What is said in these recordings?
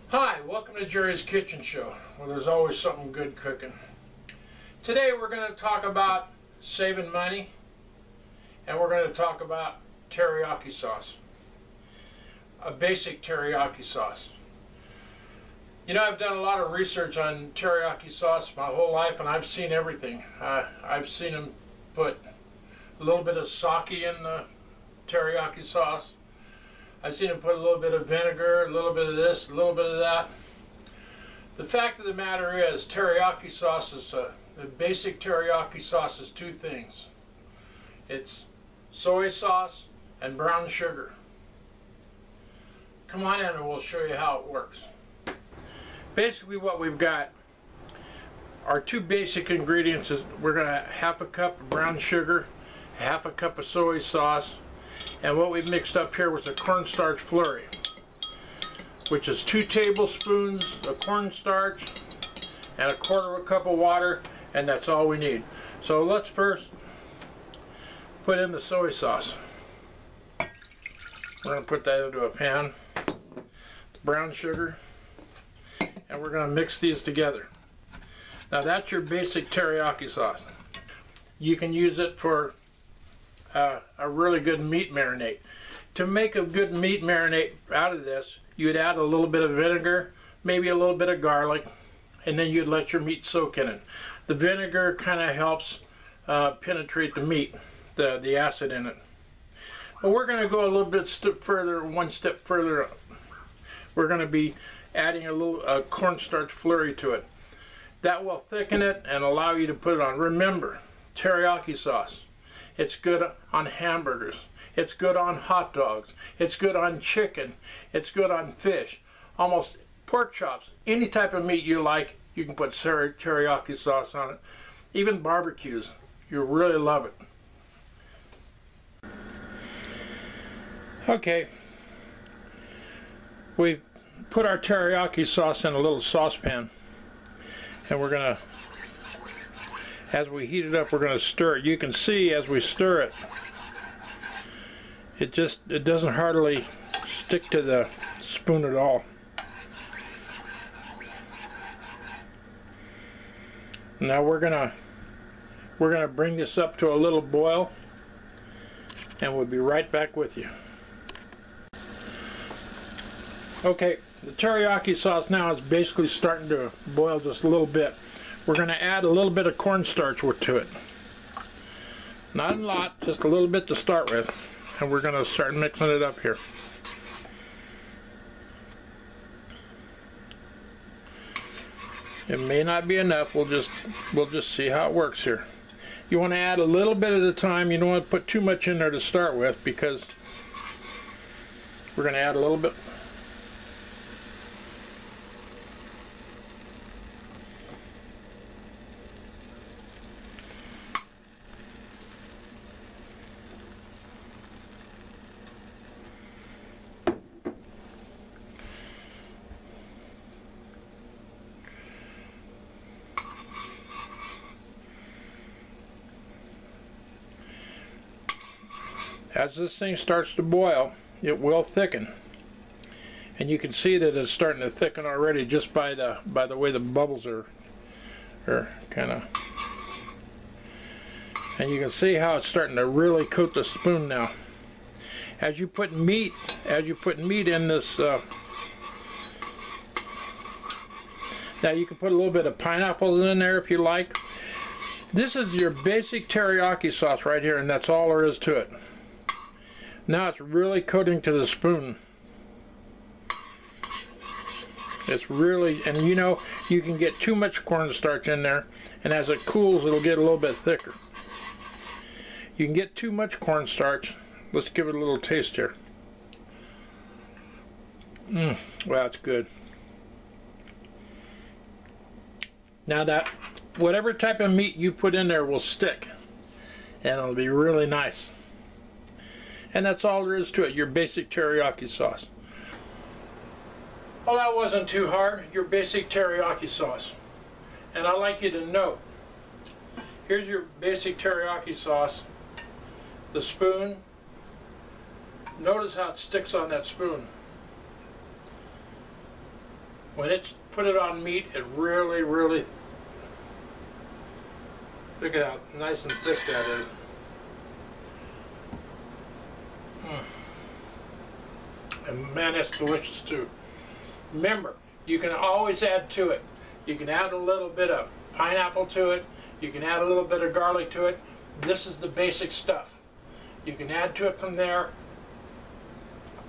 Hi, welcome to Jerry's Kitchen Show, where there's always something good cooking. Today we're going to talk about saving money, and we're going to talk about teriyaki sauce. A basic teriyaki sauce. You know, I've done a lot of research on teriyaki sauce my whole life, and I've seen everything. I've seen them put a little bit of sake in the teriyaki sauce. I've seen them put a little bit of vinegar, a little bit of this, a little bit of that. The fact of the matter is, teriyaki sauce is the basic teriyaki sauce is two things. It's soy sauce and brown sugar. Come on in and we'll show you how it works. Basically what we've got are two basic ingredients. We're going to half a cup of brown sugar, half a cup of soy sauce, and what we've mixed up here was a cornstarch flurry, which is 2 tablespoons of cornstarch and 1/4 cup of water, and that's all we need. So let's first put in the soy sauce. We're going to put that into a pan, the brown sugar, and we're going to mix these together. Now that's your basic teriyaki sauce. You can use it for a really good meat marinade. To make a good meat marinade out of this, you'd add a little bit of vinegar, maybe a little bit of garlic, and then you'd let your meat soak in it. The vinegar kind of helps penetrate the meat, the acid in it. But we're going to go a little bit further, one step further up. We're going to be adding a little cornstarch flurry to it. That will thicken it and allow you to put it on. Remember, teriyaki sauce. It's good on hamburgers. It's good on hot dogs. It's good on chicken. It's good on fish. Almost pork chops. Any type of meat you like, you can put teriyaki sauce on it. Even barbecues. You really love it. Okay. We've put our teriyaki sauce in a little saucepan. And we're going to, as we heat it up, we're going to stir it. You can see as we stir it, it doesn't hardly stick to the spoon at all. Now we're gonna bring this up to a little boil, and we'll be right back with you. Okay, the teriyaki sauce now is basically starting to boil just a little bit. We're going to add a little bit of cornstarch to it. Not a lot, just a little bit to start with. And we're going to start mixing it up here. It may not be enough. We'll just see how it works here. You want to add a little bit at a time. You don't want to put too much in there to start with, because we're going to add a little bit. As this thing starts to boil, it will thicken, and you can see that it's starting to thicken already just by the way the bubbles are kind of. And you can see how it's starting to really coat the spoon now. As you put meat in this, now you can put a little bit of pineapples in there if you like. This is your basic teriyaki sauce right here, and that's all there is to it. Now it's really coating to the spoon. It's really, and you know, you can get too much cornstarch in there, and as it cools, it'll get a little bit thicker. You can get too much cornstarch. Let's give it a little taste here. Well, that's good. Now that, whatever type of meat you put in there will stick, and it'll be really nice. And that's all there is to it, your basic teriyaki sauce. Well, that wasn't too hard, your basic teriyaki sauce. And I'd like you to note, here's your basic teriyaki sauce, the spoon. Notice how it sticks on that spoon. when it's put it on meat, it really, really, look at how nice and thick that is. And man, that's delicious too. Remember, you can always add to it. You can add a little bit of pineapple to it. You can add a little bit of garlic to it. This is the basic stuff. You can add to it from there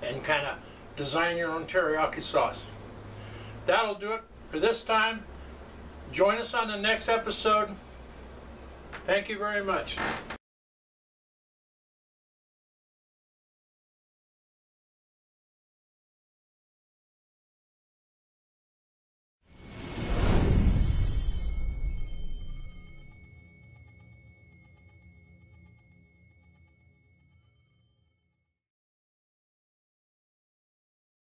and kind of design your own teriyaki sauce. That'll do it for this time. Join us on the next episode. Thank you very much.